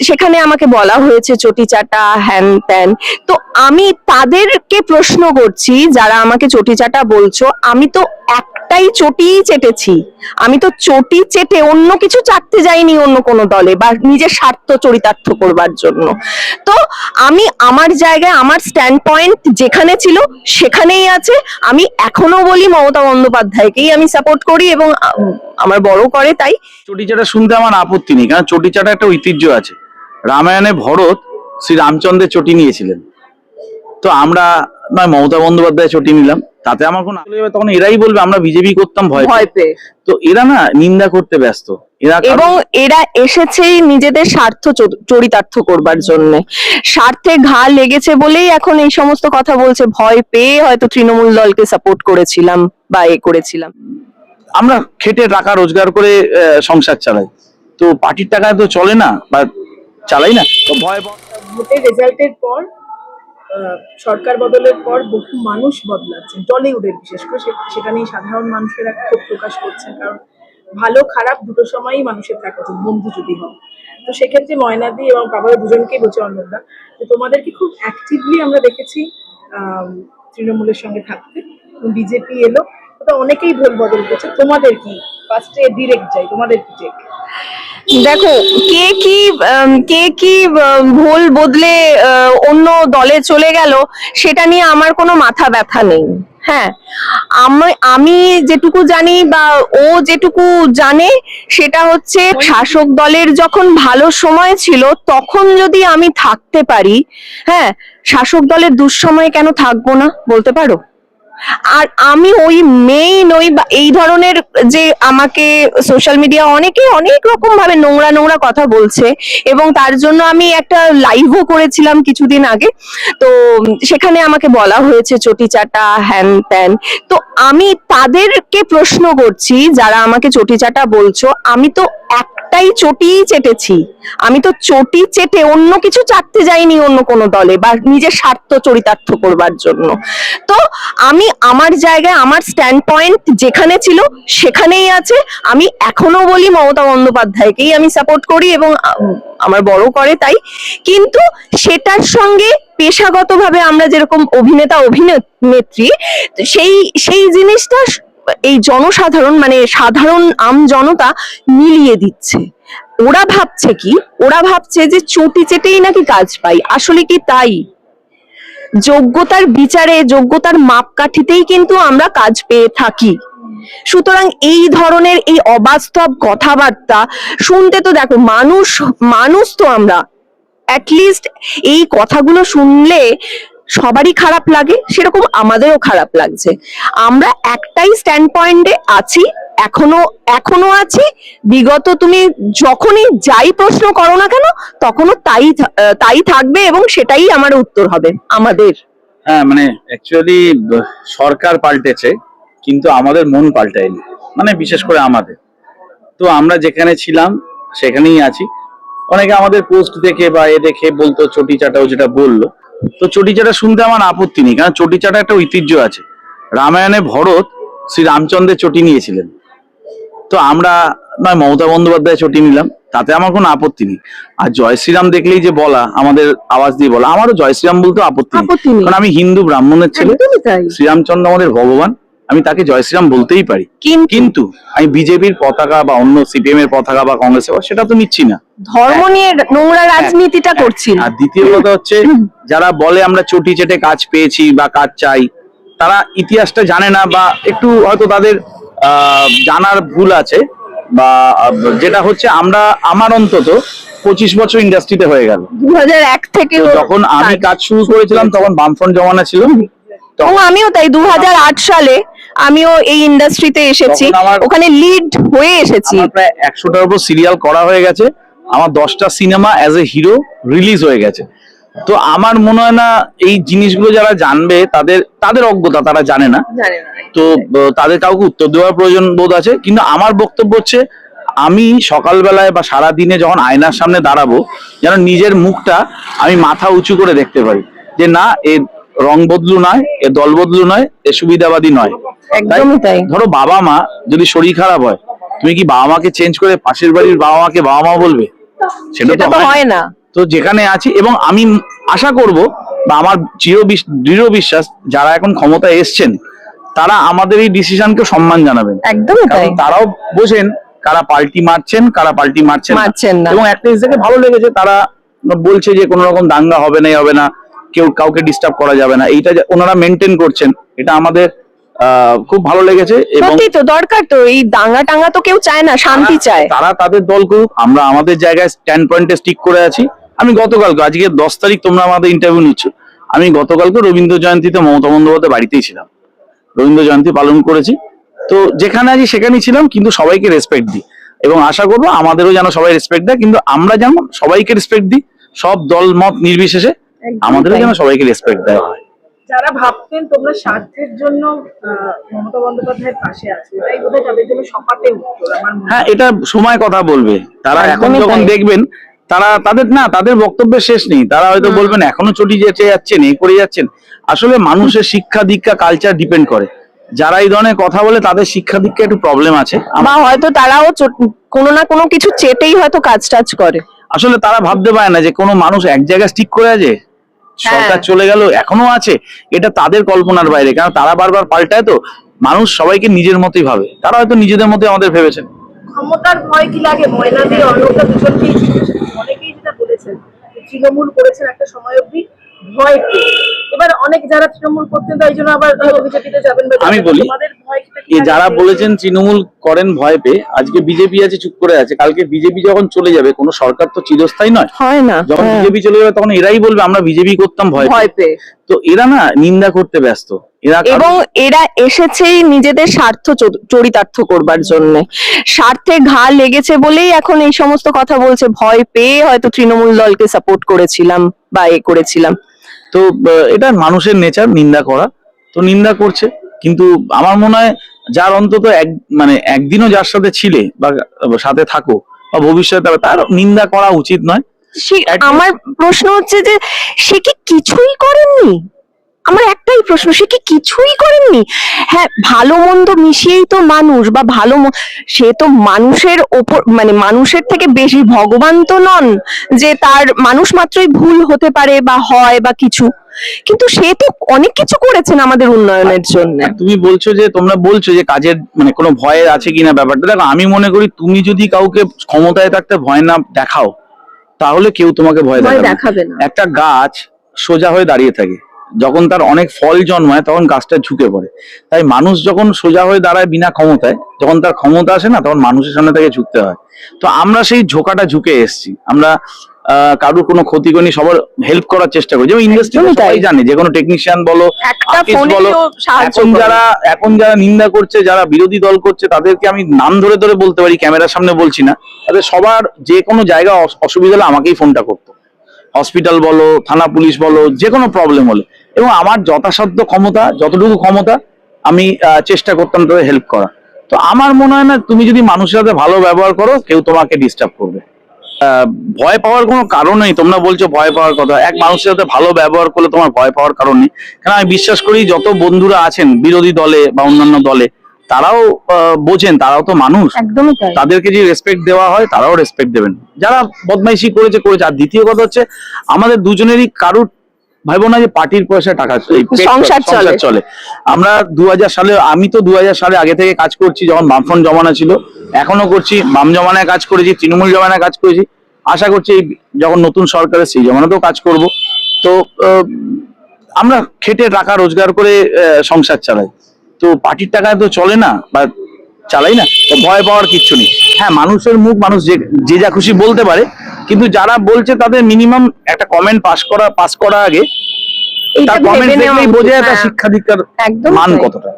সেখানে আমাকে বলা হয়েছে চটি চাটা হ্যান ত্যান। তো আমি তাদেরকে প্রশ্ন করছি যারা আমাকে চটি চাটা বলছো, আমি তো একটাই চটিই চেটেছি। আমি তো চটি চেটে অন্য কিছু চাটতে যাইনি অন্য কোনো দলে বা নিজের স্বার্থ চরিতার্থ করবার জন্য। তো আমি আমার জায়গায় আমার স্ট্যান্ড পয়েন্ট যেখানে ছিল সেখানেই আছে। আমি এখনো বলি মমতা বন্দ্যোপাধ্যায়কেই আমি সাপোর্ট করি এবং আমার বড় করে তাই। চটি চাটা শুনতে আমার আপত্তি নেই, কারণ চটি চাটা একটা ঐতিহ্য আছে। রামায়ণে ভরত শ্রী রামচন্দ্রের চটি নিয়েছিলেন, তো আমরা নয় মমতা বন্দ্যোপাধ্যায় চটি নিলাম, তাতে আমার কোনো তখন এরাই বলবে আমরা বিজেপি করতাম ভয় পেয়ে। তো এরা না নিন্দা করতে ব্যস্ত, এবং এরা এসেছেই নিজেদের স্বার্থ চরিতার্থ করবার জন্য। স্বার্থে ঘা লেগেছে বলেই এখন এই সমস্ত কথা বলছে, ভয় পেয়ে হয়তো তৃণমূল দলকে সাপোর্ট করেছিলাম বা করেছিলাম। আমরা খেটে টাকা রোজগার করে সংসার চালাই, তো পার্টির টাকায় তো চলে না বা চালাই না, তো ভয়। ভোটের রেজাল্টের পর সরকার বদলের পর বহু মানুষ বদলাচ্ছেন, টলিউডের বিশেষ করে সেখানেই সাধারণ মানুষেরা ক্ষোভ প্রকাশ করছেন, কারণ ভালো খারাপ দুটো সময়ই মানুষের থাকা উচিত, বন্ধু যদি হয়। তো সেক্ষেত্রে ময়নাদি এবং বাবার দুজনকেই বলছে অন্নদা, তো তোমাদেরকে খুব অ্যাক্টিভলি আমরা দেখেছি তৃণমূলের সঙ্গে থাকতে, বিজেপি এলো, তো অনেকেই ভোল বদল করছে। তোমাদের কি ফার্স্টে ডিরেক্ট যাই, তোমাদের কি চেক? দেখো, কে কি ভুল বদলে অন্য দলে চলে গেল সেটা নিয়ে আমার কোনো মাথা ব্যথা নেই। হ্যাঁ, আমি যেটুকু জানি বা ও যেটুকু জানে সেটা হচ্ছে শাসক দলের যখন ভালো সময় ছিল তখন যদি আমি থাকতে পারি, হ্যাঁ, শাসক দলের দুঃসময়ে কেন থাকবো না বলতে পারো? আর আমি ওই মেয়েই নই বা এই ধরনের যে আমাকে সোশ্যাল মিডিয়া অনেকে অনেক রকম ভাবে নোংরা নোংরা কথা বলছে, এবং তার জন্য আমি একটা লাইভও করেছিলাম কিছুদিন আগে। তো সেখানে আমাকে বলা হয়েছে চটি চাটা হ্যান ত্যান। তো আমি তাদেরকে প্রশ্ন করছি যারা আমাকে চটি চাটা বলছো, আমি তো একটাই চটিই চেটেছি। আমি তো চটি চেটে অন্য কিছু চাটতে যাইনি অন্য কোনো দলে বা নিজের স্বার্থ চরিতার্থ করবার জন্য। তো আমি আমার জায়গায় আমার স্ট্যান্ড পয়েন্ট যেখানে ছিল সেখানেই আছে। আমি এখনো বলি মমতা বন্দ্যোপাধ্যায়কেই আমি সাপোর্ট করি এবং আমার বড় করে তাই। কিন্তু সেটার সঙ্গে পেশাগতভাবে আমরা যেরকম অভিনেতা অভিনেত্রী, সেই জিনিসটা এই জনসাধারণ মানে সাধারণ আম জনতা মিলিয়ে দিচ্ছে। ওরা ভাবছে যে চটি চেটেই নাকি কাজ পাই, আসলে কি তাই? যোগ্যতার বিচারে যোগ্যতার মাপকাঠিতেই কিন্তু আমরা কাজ পেয়ে থাকি। সুতরাং এই ধরনের এই অবাস্তব কথাবার্তা শুনতে তো দেখো, মানুষ তো আমরা অ্যাটলিস্ট এই কথাগুলো শুনলে সবারই খারাপ লাগে, সেরকম আমাদেরও খারাপ লাগছে। আমরা একটাই স্ট্যান্ড পয়েন্টে আছি, এখনো আছি। বিগত তুমি যখনই যাই প্রশ্ন করো না কেন তখনও তাই থাকবে এবং সেটাই আমার উত্তর হবে আমাদের। হ্যাঁ, মানে অ্যাকচুয়ালি সরকার পাল্টেছে কিন্তু আমাদের মন পাল্টায়নি, মানে বিশেষ করে আমাদের। তো আমরা যেখানে ছিলাম সেখানেই আছি। অনেকে আমাদের পোস্ট দেখে বা দেখে বলতো চটি চাটাও, যেটা বললো, তো চটি চাটা শুনতে আমার আপত্তি নেই, কারণ চটি চাটা একটা ঐতিহ্য আছে। রামায়ণে ভরত শ্রী রামচন্দ্রের চটি নিয়েছিলেন, তো আমরা নয় মমতা বন্দ্যোপাধ্যায় চটি নিলাম, তাতে আমার কোনো আপত্তি নেই। আর জয় শ্রীরাম দেখলেই যে বলা, আমাদের আওয়াজ দিয়ে বলা, আমারও জয় শ্রীরাম বলতে আপত্তি নেই, কারণ আমি হিন্দু ব্রাহ্মণের ছেলে। শ্রীরামচন্দ্র আমাদের ভগবান, আমি তাকে জয় শ্রীরাম বলতেই পারি। কিন্তু আমি বিজেপির পতাকা বা অন্য সিপিএম এর পতাকা বা কংগ্রেসের সেটা তো নিচ্ছি না, ধর্ম নিয়ে নোংরা রাজনীতিটা করছি। আর দ্বিতীয় কথা হচ্ছে, যারা বলে আমরা চটি চেটে কাজ পেয়েছি বা কাজ চাই, তারা ইতিহাসটা জানে না বা একটু হয়তো তাদের জানার ভুল আছে। বা যেটা হচ্ছে, আমার অন্তত 25 বছর ইন্ডাস্ট্রিতে হয়ে গেল। 2001 থেকে যখন আমি কাজ শুরু করেছিলাম তখন বামফ্রন্ট জমানা ছিল, এবং আমিও তাই 2008 সালে আমিও এই ইন্ডাস্ট্রিতে এসেছি, ওখানে লিড হয়ে এসেছি। প্রায় 100টার উপর সিরিয়াল করা হয়ে গেছে, আমার 10টা cinema as a hero release হয়ে গেছে। তো আমার মনে হয় না এই জিনিসগুলো যারা জানবে তাদের অজ্ঞতা, তারা জানে না। তো তাদের কাউকে উত্তর দেওয়ার প্রয়োজন বোধ আছে। কিন্তু আমার বক্তব্য হচ্ছে, আমি সকালবেলায় বা সারা দিনে যখন আয়নার সামনে দাঁড়াবো, যেন নিজের মুখটা আমি মাথা উঁচু করে দেখতে পারি, যে না এ রং বদলু নয়, এ দল বদলু নয়, এ সুবিধাবাদী নয়। একদমই তাই। ধরো বাবা মা যদি শরীর খারাপ হয়, তুমি কি বাবা মাকে চেঞ্জ করে পাশের বাড়ির বাবা মাকে বাবা মা বলবে? সেটা সেটা তো তো হয় হয় না। তো যেখানে আছি, এবং আমি আশা করব বা আমার দৃঢ় বিশ্বাস যারা এখন ক্ষমতায় এসছেন তারা আমাদের এই ডিসিশনকে সম্মান জানাবেন, একদমই তাই। কারণ তারাও বোঝেন কারা পাল্টি মারছেন কারা পাল্টি মারছেন না। এবং একটা জিনিস ভালো লেগেছে, তারা বলছে যে কোনো রকম দাঙ্গা হবে না, হবে না, কেউ কাউকে ডিস্টার্ব করা যাবে না, এইটা যে ওনারা মেনটেন করছেন, এটা আমাদের খুব ভালো লেগেছে। এবং সত্যি তো দরকার, তো এই দাঙ্গা টাঙ্গা তো কেউ চায় না, শান্তি চায়। তারা তাদের দল করুক, আমরা আমাদের জায়গায় স্ট্যান্ড পয়েন্টে স্টিক করে আছি। আমি গতকালকে, আজকে 10 তারিখ, তোমরা আমাদের ইন্টারভিউ নিচ্ছ, আমি গতকালকে রবীন্দ্র জয়ন্তীতে মমতা বন্দ্যোপাধ্যায় বাড়িতেই ছিলাম, রবীন্দ্র জয়ন্তী পালন করেছি। তো যেখানে আছি সেখানেই ছিলাম, কিন্তু সবাইকে রেসপেক্ট দিই এবং আশা করবো আমাদেরও যেন সবাই রেসপেক্ট দেয়, কিন্তু আমরা যেমন সবাইকে রেসপেক্ট দিই, সব দল মত নির্বিশেষে আমাদেরও যেন সবাইকে রেসপেক্ট দেওয়া হয়। যারা ভাবতেন তোমরা স্বার্থের জন্য মমতা বন্দ্যোপাধ্যায়ের পাশে আছো, এটাই বোধহয় তাদের জন্য সপাটে উত্তর আমার মনে হ্যাঁ, হয়। এটা সময় কথা বলবে, তারা এখন একদমই যখন তাই। দেখবেন, তারা তাদের বক্তব্যের শেষ নেই, তারা হয়তো বলবেন এখনো চটি যেতে যাচ্ছেন, এই করে যাচ্ছেন। আসলে মানুষের শিক্ষা দীক্ষা কালচার ডিপেন্ড করে, যারা এই ধরনের কথা বলে তাদের শিক্ষা দীক্ষা একটু প্রবলেম আছে। বা হয়তো তারাও কোনো না কোনো কিছু চেতেই হয়তো কাজ টাজ করে। আসলে তারা ভাবতে পারে না যে কোনো মানুষ এক জায়গায় স্টিক করে আছে, সরকার চলে গেল এখনো আছে, এটা তাদের কল্পনার বাইরে, কারণ তারা বারবার পাল্টায়, তো মানুষ সবাইকে নিজের মতোই ভাবে, তারা হয়তো নিজেদের মতোই আমাদের ভেবেছেন। ক্ষমতার ভয় কি লাগে? ময়নাদি অর্ণবদা দুজনকেই অনেকেই যেটা বলেছেন যে তৃণমূল করেছেন একটা সময় অবধি ভয় পেয়ে, এবার অনেক যারা তৃণমূল করতেন তাই জন্য আবার বিজেপিতে যাবেন বা আমি বলি, তোমাদের ভয় যারা বলেছেন তৃণমূল করেন ভয় পেয়ে, আজকে বিজেপি আছে চুপ করে আছে, কালকে বিজেপি যখন চলে যাবে, কোনো সরকার তো চিরস্থায়ী নয়, হয় না। যখন বিজেপি চলে যাবে তখন এরাই বলবে আমরা বিজেপি করতাম ভয় পেয়ে। তো এরা না নিন্দা করতে ব্যস্ত, এরা এবং এরা এসেছেই নিজেদের স্বার্থ চরিতার্থ করবার জন্য, স্বার্থে ঘা লেগেছে বলেই এখন এই সমস্ত কথা বলছে, ভয় পেয়ে হয়তো তৃণমূল দলকে সাপোর্ট করেছিলাম বা করেছিলাম। তো এটা মানুষের নেচার, নিন্দা করা, তো নিন্দা করছে। কিন্তু আমার মনে হয় যার অন্তত একদিনও যার সাথে ছিলে বা সাথে থাকো বা ভবিষ্যতে, তার নিন্দা করা উচিত নয়। আমার প্রশ্ন হচ্ছে যে সে কি কিছুই করেননি? আমার একটাই প্রশ্ন, সে কি কিছুই করেননি? হ্যাঁ, ভালো মন্দ মিশিয়েই তো মানুষ, বা সে তো মানুষের ওপর, মানুষের থেকে বেশি ভগবান তো নন যে তার মানুষ মাত্রই ভুল হতে পারে বা হয় বা কিছু, কিন্তু সে তো অনেক কিছু করেছেন আমাদের উন্নয়নের জন্য। তোমরা বলছো যে কাজের কোনো ভয় আছে কিনা ব্যাপারটা, দেখো আমি মনে করি তুমি যদি কাউকে ক্ষমতায় থাকতে ভয় না দেখাও, তাহলে কেউ তোমাকে ভয় দেখাবে না। একটা গাছ সোজা হয়ে দাঁড়িয়ে থাকে, যখন তার অনেক ফল জন্মায় তখন গাছটা ঝুঁকে পড়ে। তাই মানুষ যখন সোজা হয়ে দাঁড়ায় বিনা ক্ষমতায়, যখন তার ক্ষমতা আসে না, তখন মানুষের সামনে তাকে ঝুঁকতে হয়। তো আমরা সেই ঝোঁকাটা ঝুঁকে এসেছি, আমরা কারোর কোনো ক্ষতি করিনি, সবার হেল্প করার চেষ্টা করি। যেমন ইন্ডাস্ট্রি সবাই জানে, যে কোনো টেকনিশিয়ান বলো, আর্টিস্ট বলো, এখন যারা নিন্দা করছে, যারা বিরোধী দল করছে, তাদেরকে আমি নাম ধরে ধরে বলতে পারি, ক্যামেরার সামনে বলছি না, তাদের সবার যে কোনো জায়গায় অসুবিধা হলে আমাকেই ফোনটা করতো, হসপিটাল বলো, থানা পুলিশ বলো, যে কোনো প্রবলেম হলে, এবং আমার যথাসাধ্য ক্ষমতা, যতটুকু ক্ষমতা আমি চেষ্টা করতাম তাদের হেল্প করা। তো আমার মনে হয় না, তুমি যদি মানুষের সাথে ভালো ব্যবহার করো, কেউ তোমাকে ডিস্টার্ব করবে। ভয় পাওয়ার কোনো কারণ নেই। তোমরা বলছো ভয় পাওয়ার কথা, এক মানুষের সাথে ভালো ব্যবহার করলে তোমার ভয় পাওয়ার কারণ নেই। কারণ আমি বিশ্বাস করি যত বন্ধুরা আছেন বিরোধী দলে বা অন্যান্য দলে, তারাও বোঝেন, তারাও তো মানুষ, একদমই তাই। তাদেরকে যে রেসপেক্ট দেওয়া হয় তারাও রেসপেক্ট দেবেন। যারা বদমাইশি করেছে। আর দ্বিতীয় কথা হচ্ছে, আমাদের দুজনেরই কারুর ভাইবো না যে পার্টির পয়সা টাকা সংসার চলে। আমরা 2000 সালে, আমি তো 2000 সালে আগে থেকে কাজ করছি, যখন বামফ্রন্ট জমানা ছিল, এখনো করছি, বাম জমানায় কাজ করেছি, তৃণমূল জমানায় কাজ করেছি, আশা করছি যখন নতুন সরকারের সেই জমানাতেও কাজ করব। তো আমরা খেটে টাকা রোজগার করে সংসার চালাই, তো পার্টির টাকায় তো চলে না বা চালাই না, তো ভয় পাওয়ার কিচ্ছু নেই। হ্যাঁ, মানুষের মুখ, মানুষ যে যা খুশি বলতে পারে, কিন্তু যারা বলছে তাদের মিনিমাম একটা কমেন্ট পাস করার আগে তার কমেন্ট দেখলেই বোঝা যায় তার শিক্ষা দীক্ষার মান কতটা।